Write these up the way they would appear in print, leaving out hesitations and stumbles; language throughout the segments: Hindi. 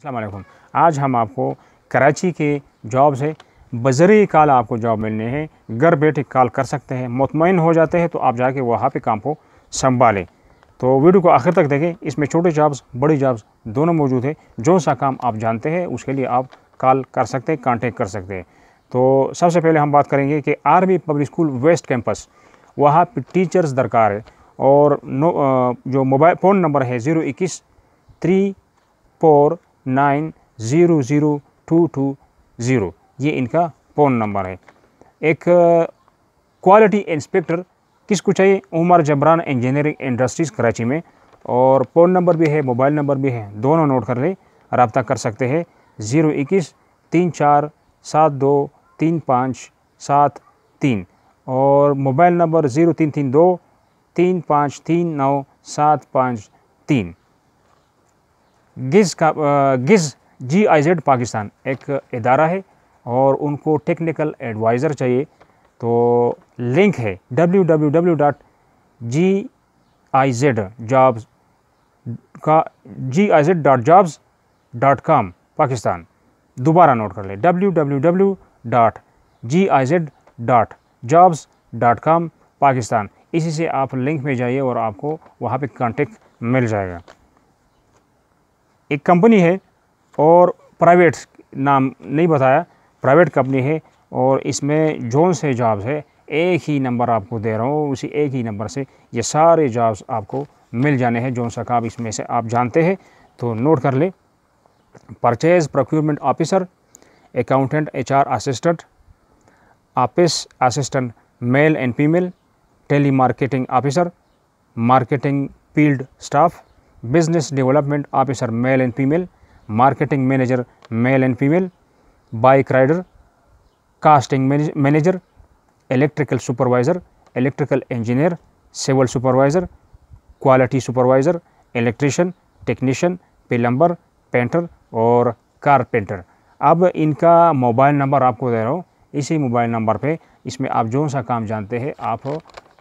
अस्सलाम वालेकुम। आज हम आपको कराची के जॉब से बज़री कॉल आपको जॉब मिलने हैं। घर बैठे कॉल कर सकते हैं, मुतमईन हो जाते हैं तो आप जाके वहाँ पे काम को संभालें। तो वीडियो को आखिर तक देखें। इसमें छोटे जॉब्स बड़ी जॉब्स दोनों मौजूद है। जो सा काम आप जानते हैं उसके लिए आप कॉल कर सकते हैं, कांटेक्ट कर सकते हैं। तो सबसे पहले हम बात करेंगे कि army public school west campus, वहाँ पर टीचर्स दरकार है। और जो मोबाइल फ़ोन नंबर है 021-349-00220, ये इनका फ़ोन नंबर है। एक क्वालिटी इंस्पेक्टर किसको चाहिए? उमर जबरान इंजीनियरिंग इंडस्ट्रीज़ कराची में। और फ़ोन नंबर भी है, मोबाइल नंबर भी है, दोनों नोट कर ले, रब्ता कर सकते हैं 021-3472-3573 और मोबाइल नंबर 0332-3539-753। गिज़ GIZ पाकिस्तान एक इदारा है और उनको टेक्निकल एडवाइज़र चाहिए। तो लिंक है www.giz.jobs.com पाकिस्तान। दोबारा नोट कर ले, www.giz.jobs.com पाकिस्तान। इसी से आप लिंक में जाइए और आपको वहाँ पे कांटेक्ट मिल जाएगा। एक कंपनी है और प्राइवेट, नाम नहीं बताया, प्राइवेट कंपनी है और इसमें जोन से जॉब्स है। एक ही नंबर आपको दे रहा हूँ, उसी एक ही नंबर से ये सारे जॉब्स आपको मिल जाने हैं। जोन सा काम इसमें से आप जानते हैं तो नोट कर ले। Purchase procurement officer, accountant, HR assistant, office assistant male and female, tele marketing officer, marketing field staff, business development officer male and female, marketing manager male and female, bike rider, casting manager, electrical supervisor, electrical engineer, civil supervisor, quality supervisor, electrician, technician, plumber, painter और कारपेंटर। अब इनका मोबाइल नंबर आपको दे रहा हूँ, इसी मोबाइल नंबर पे इसमें आप जो सा काम जानते हैं आप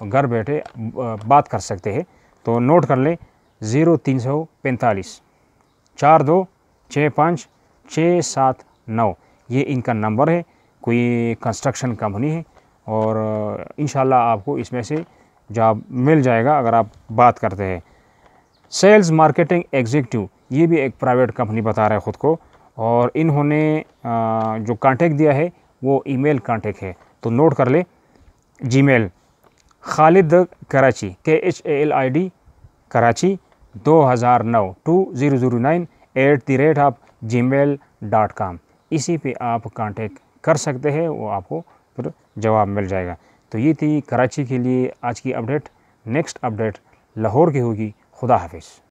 घर बैठे बात कर सकते हैं। तो नोट कर लें 0345 4265-679, ये इनका नंबर है। कोई कंस्ट्रक्शन कंपनी है और इंशाल्लाह आपको इसमें से जॉब मिल जाएगा अगर आप बात करते हैं। सेल्स मार्केटिंग एग्जीक्यूटिव, ये भी एक प्राइवेट कंपनी बता रहा है ख़ुद को और इन्होंने जो कांटेक्ट दिया है वो ईमेल कांटेक्ट है। तो नोट कर ले, जीमेल खालिद कराची KHALID कराची 2009-2009 इसी पे आप कांटेक्ट कर सकते हैं, वो आपको फिर जवाब मिल जाएगा। तो ये थी कराची के लिए आज की अपडेट। नेक्स्ट अपडेट लाहौर की होगी। खुदा हाफिज़।